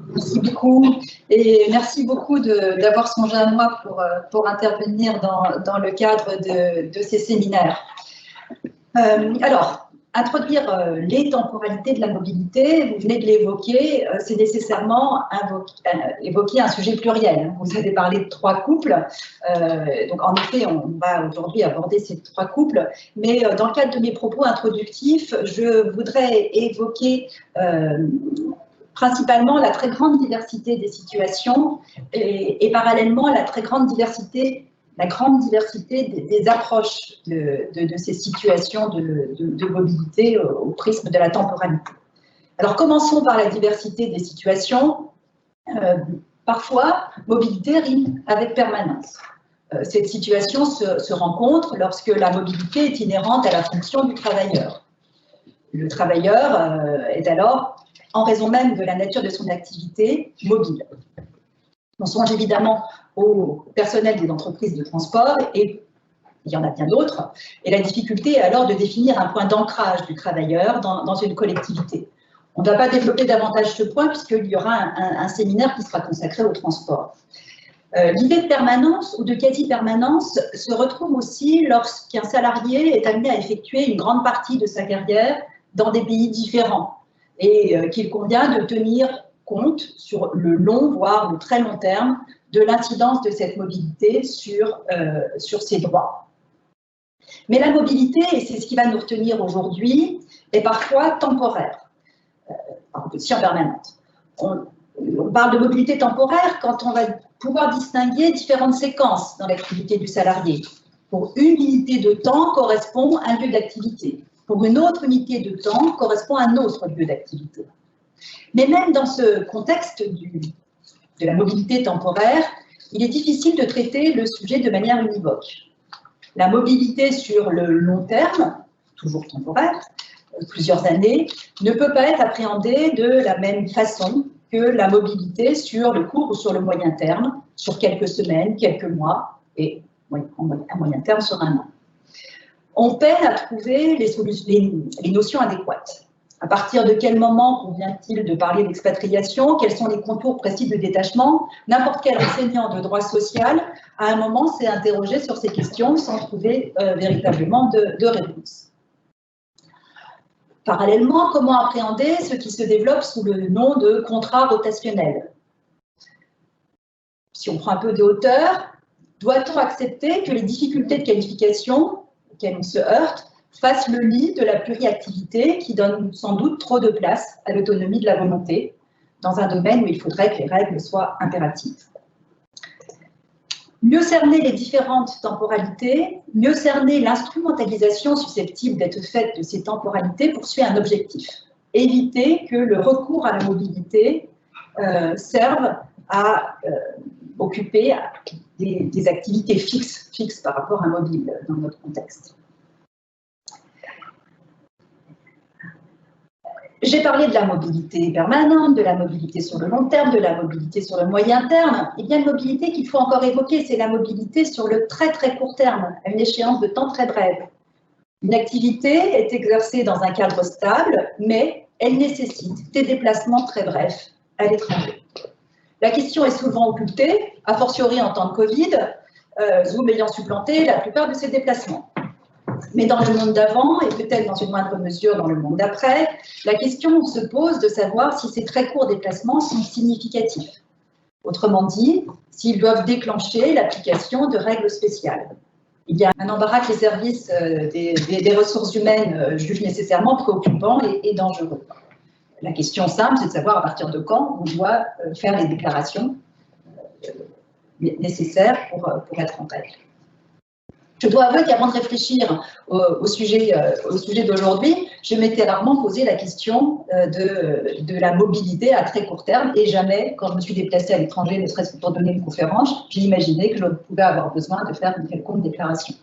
Merci beaucoup et merci beaucoup d'avoir songé à moi pour intervenir dans le cadre de ces séminaires. Alors, introduire les temporalités de la mobilité, vous venez de l'évoquer, c'est nécessairement évoquer un sujet pluriel. Vous avez parlé de 3 couples, donc en effet, on va aujourd'hui aborder ces 3 couples, mais dans le cadre de mes propos introductifs, je voudrais évoquer principalement la très grande diversité des situations et parallèlement la très grande diversité des approches de ces situations de mobilité au prisme de la temporalité. Alors commençons par la diversité des situations. Parfois, mobilité rime avec permanence. Cette situation se rencontre lorsque la mobilité est inhérente à la fonction du travailleur. Le travailleur est alors, en raison même de la nature de son activité, mobile. On songe évidemment au personnel des entreprises de transport, et il y en a bien d'autres, et la difficulté est alors de définir un point d'ancrage du travailleur dans une collectivité. On ne va pas développer davantage ce point puisqu'il y aura un séminaire qui sera consacré au transport. L'idée de permanence ou de quasi-permanence se retrouve aussi lorsqu'un salarié est amené à effectuer une grande partie de sa carrière dans des pays différents et qu'il convient de tenir compte sur le long, voire le très long terme, de l'incidence de cette mobilité sur ses droits. Mais la mobilité, et c'est ce qui va nous retenir aujourd'hui, est parfois temporaire, aussi en permanente. On parle de mobilité temporaire quand on va pouvoir distinguer différentes séquences dans l'activité du salarié. Pour une unité de temps correspond un lieu d'activité. Pour une autre unité de temps correspond un autre lieu d'activité. Mais même dans ce contexte de la mobilité temporaire, il est difficile de traiter le sujet de manière univoque. La mobilité sur le long terme, toujours temporaire, plusieurs années, ne peut pas être appréhendée de la même façon que la mobilité sur le court ou sur le moyen terme, sur quelques semaines, quelques mois, et à moyen terme sur un an. On peine à trouver les notions adéquates. À partir de quel moment convient-il de parler d'expatriation? Quels sont les contours précis de détachement? N'importe quel enseignant de droit social, à un moment, s'est interrogé sur ces questions sans trouver véritablement de réponse. Parallèlement, comment appréhender ce qui se développe sous le nom de contrat rotationnel? Si on prend un peu de hauteur, doit-on accepter que les difficultés de qualification auxquelles on se heurte fasse le lit de la pluriactivité qui donne sans doute trop de place à l'autonomie de la volonté dans un domaine où il faudrait que les règles soient impératives. Mieux cerner les différentes temporalités, mieux cerner l'instrumentalisation susceptible d'être faite de ces temporalités poursuit un objectif. Éviter que le recours à la mobilité serve à occuper des activités fixes par rapport à mobile dans notre contexte. J'ai parlé de la mobilité permanente, de la mobilité sur le long terme, de la mobilité sur le moyen terme. Il y a une mobilité qu'il faut encore évoquer, c'est la mobilité sur le très très court terme, à une échéance de temps très brève. Une activité est exercée dans un cadre stable, mais elle nécessite des déplacements très brefs à l'étranger. La question est souvent occultée, a fortiori en temps de Covid, Zoom ayant supplanté la plupart de ces déplacements. Mais dans le monde d'avant, et peut-être dans une moindre mesure dans le monde d'après, la question se pose de savoir si ces très courts déplacements sont significatifs. Autrement dit, s'ils doivent déclencher l'application de règles spéciales. Il y a un embarras que les services des ressources humaines jugent nécessairement préoccupant et dangereux. La question simple, c'est de savoir à partir de quand on doit faire les déclarations nécessaires pour être en règle. Je dois avouer qu'avant de réfléchir au sujet d'aujourd'hui, je m'étais rarement posé la question de la mobilité à très court terme et jamais, quand je me suis déplacée à l'étranger, ne serait-ce que pour donner une conférence, j'ai imaginé que je pouvais avoir besoin de faire une quelconque déclaration.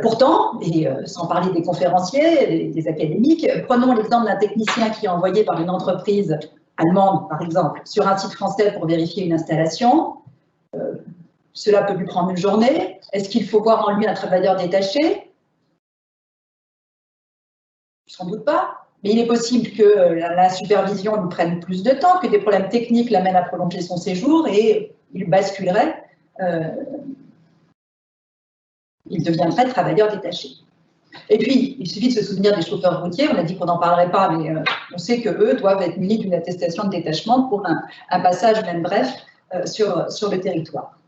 Pourtant, et sans parler des conférenciers, des académiques, prenons l'exemple d'un technicien qui est envoyé par une entreprise allemande, par exemple, sur un site français pour vérifier une installation. Cela peut lui prendre une journée. Est-ce qu'il faut voir en lui un travailleur détaché? Sans doute pas. mais il est possible que la supervision lui prenne plus de temps, que des problèmes techniques l'amènent à prolonger son séjour et il basculerait, il deviendrait travailleur détaché. Et puis, il suffit de se souvenir des chauffeurs routiers, on a dit qu'on n'en parlerait pas, mais on sait qu'eux doivent être munis d'une attestation de détachement pour un passage, même bref, sur le territoire.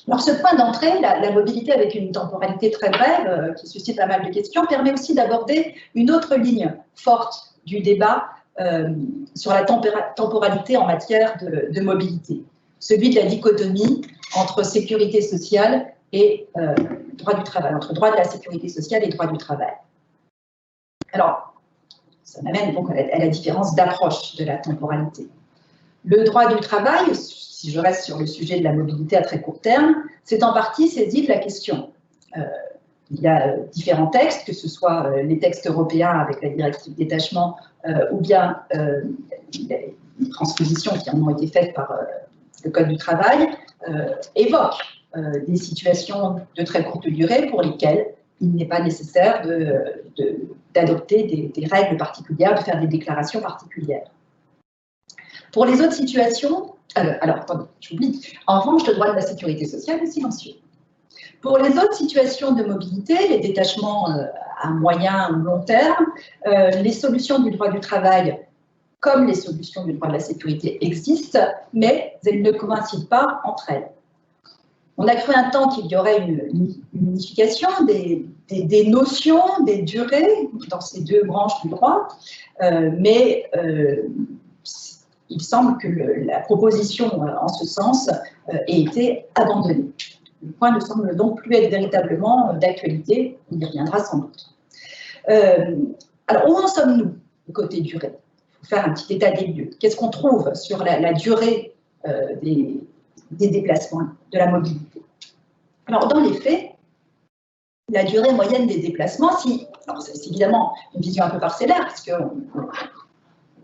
Alors, ce point d'entrée, la mobilité avec une temporalité très brève, qui suscite pas mal de questions, permet aussi d'aborder une autre ligne forte du débat sur la temporalité en matière de mobilité, celui de la dichotomie entre sécurité sociale et droit du travail, entre droit de la sécurité sociale et droit du travail. Alors, ça m'amène donc à la différence d'approche de la temporalité. Le droit du travail, si je reste sur le sujet de la mobilité à très court terme, c'est en partie saisi de la question. Il y a différents textes, que ce soit les textes européens avec la directive détachement ou bien les transpositions qui en ont été faites par le Code du travail, évoquent des situations de très courte durée pour lesquelles il n'est pas nécessaire d'adopter des règles particulières, de faire des déclarations particulières. Pour les autres situations, alors, attendez, j'oublie, en revanche, le droit de la sécurité sociale est silencieux. Pour les autres situations de mobilité, les détachements à moyen ou long terme, les solutions du droit du travail, comme les solutions du droit de la sécurité, existent, mais elles ne coïncident pas entre elles. On a cru un temps qu'il y aurait une unification des notions, des durées dans ces deux branches du droit, mais il semble que la proposition en ce sens ait été abandonnée. Le point ne semble donc plus être véritablement d'actualité, on y reviendra sans doute. Alors, où en sommes-nous du côté durée? Il faut faire un petit état des lieux. Qu'est-ce qu'on trouve sur la durée des déplacements, de la mobilité? Alors, dans les faits, la durée moyenne des déplacements, alors c'est évidemment une vision un peu parcellaire, parce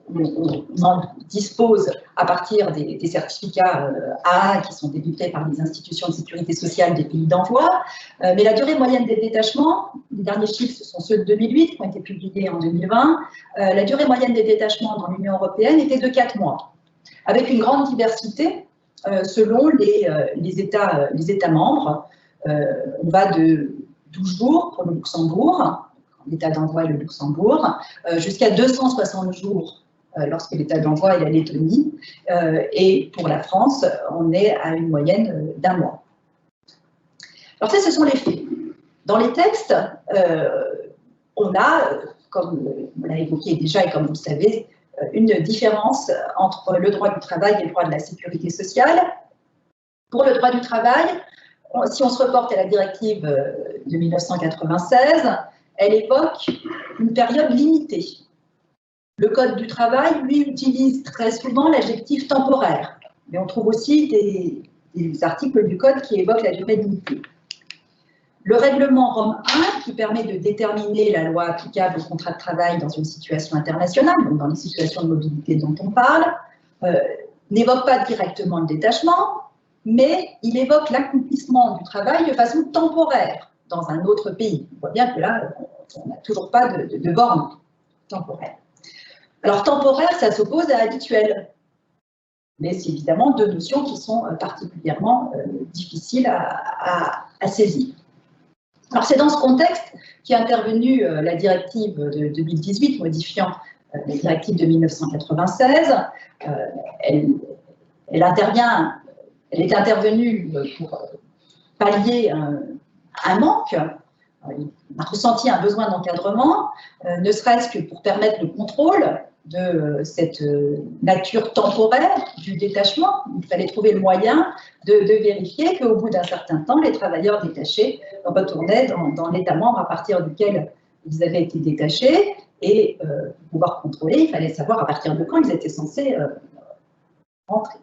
on en dispose à partir des certificats AA qui sont délivrés par les institutions de sécurité sociale des pays d'envoi, mais la durée moyenne des détachements, les derniers chiffres, ce sont ceux de 2008, qui ont été publiés en 2020, la durée moyenne des détachements dans l'Union européenne était de 4 mois, avec une grande diversité selon les États membres. On va de 12 jours pour le Luxembourg, l'état d'envoi et le Luxembourg, jusqu'à 260 jours lorsque l'état d'envoi est la Lettonie, et pour la France, on est à une moyenne d'1 mois. Alors ça, ce sont les faits. Dans les textes, on a, comme on l'a évoqué déjà et comme vous le savez, une différence entre le droit du travail et le droit de la sécurité sociale. Pour le droit du travail, si on se reporte à la directive de 1996, elle évoque une période limitée. Le Code du travail, lui, utilise très souvent l'adjectif temporaire, mais on trouve aussi des articles du Code qui évoquent la durée limitée. Le règlement Rome 1, qui permet de déterminer la loi applicable au contrat de travail dans une situation internationale, donc dans les situations de mobilité dont on parle, n'évoque pas directement le détachement, mais il évoque l'accomplissement du travail de façon temporaire dans un autre pays. On voit bien que là, on n'a toujours pas de borne temporaire. Alors, temporaire, ça s'oppose à habituel. Mais c'est évidemment deux notions qui sont particulièrement difficiles à saisir. Alors, c'est dans ce contexte qu'est intervenue la directive de 2018 modifiant la directive de 1996. Elle est intervenue pour pallier un manque. On a ressenti un besoin d'encadrement, ne serait-ce que pour permettre le contrôle de cette nature temporaire du détachement. Il fallait trouver le moyen de vérifier qu'au bout d'un certain temps, les travailleurs détachés retournaient dans l'État membre à partir duquel ils avaient été détachés, et pour pouvoir contrôler, il fallait savoir à partir de quand ils étaient censés rentrer.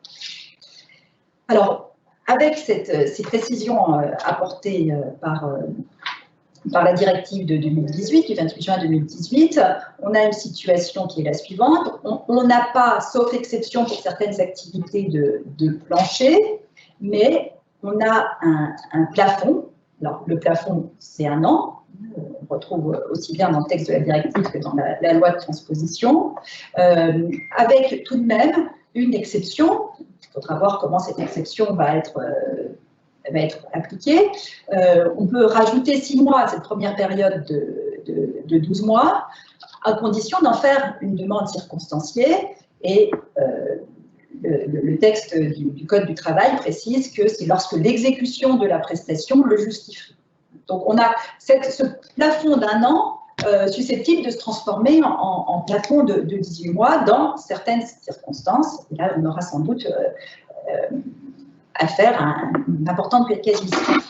Alors, avec ces précisions apportées par la directive de 2018, du 28 juin 2018, on a une situation qui est la suivante. On n'a pas, sauf exception pour certaines activités de plancher, mais on a un plafond. Alors, le plafond, c'est 1 an, On retrouve aussi bien dans le texte de la directive que dans la loi de transposition, avec tout de même une exception. Il faudra voir comment cette exception va être appliquée. On peut rajouter 6 mois à cette première période de 12 mois, à condition d'en faire une demande circonstanciée, et le texte du Code du travail précise que c'est lorsque l'exécution de la prestation le justifie. Donc on a ce plafond d'1 an susceptible de se transformer en plafond de 18 mois dans certaines circonstances. Et là, on aura sans doute affaire à une importante casuistique.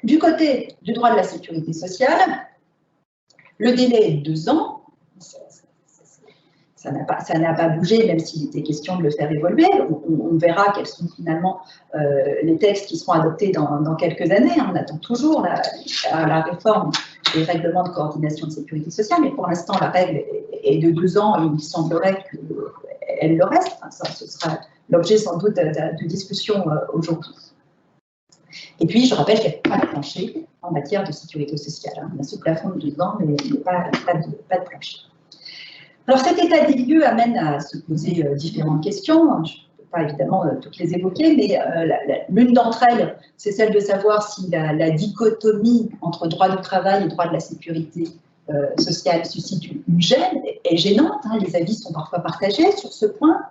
Du côté du droit de la sécurité sociale, le délai est de 2 ans. Ça n'a pas bougé, même s'il était question de le faire évoluer. On verra quels sont finalement les textes qui seront adoptés dans quelques années. On attend toujours la réforme des règlements de coordination de sécurité sociale, mais pour l'instant, la règle est de 2 ans et il semblerait qu'elle le reste. Enfin, ça, ce sera l'objet sans doute de discussion aujourd'hui. Et puis, je rappelle qu'il n'y a pas de plancher en matière de sécurité sociale. On a ce plafond de 2 ans, mais pas de plancher. Alors, cet état des lieux amène à se poser différentes questions. Je ne peux pas évidemment toutes les évoquer, mais l'une d'entre elles, c'est celle de savoir si la dichotomie entre droit du travail et droit de la sécurité sociale suscite une gêne, est gênante. Les avis sont parfois partagés sur ce point.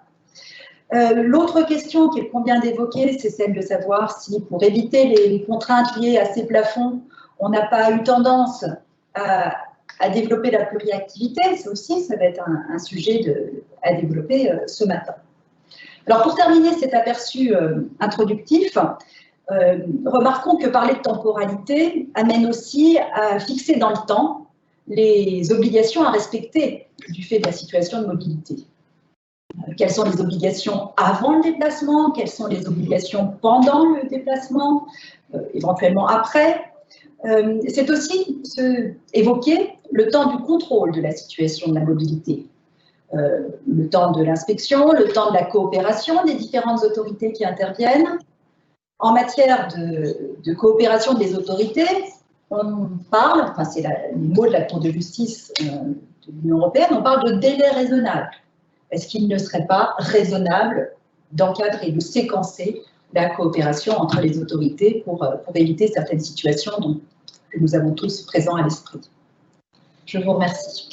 L'autre question qu'il convient d'évoquer, c'est celle de savoir si, pour éviter les contraintes liées à ces plafonds, on n'a pas eu tendance à développer la pluriactivité. Ça aussi, ça va être un sujet à développer ce matin. Alors, pour terminer cet aperçu introductif, remarquons que parler de temporalité amène aussi à fixer dans le temps les obligations à respecter du fait de la situation de mobilité. Quelles sont les obligations avant le déplacement? Quelles sont les obligations pendant le déplacement? Éventuellement après? C'est aussi évoquer le temps du contrôle de la situation de la mobilité. Le temps de l'inspection, le temps de la coopération des différentes autorités qui interviennent. En matière de coopération des autorités, on parle, enfin c'est les mots de la Cour de justice de l'Union européenne, on parle de délai raisonnable. Est-ce qu'il ne serait pas raisonnable d'encadrer et de séquencer la coopération entre les autorités pour éviter certaines situations que nous avons tous présents à l'esprit? Je vous remercie.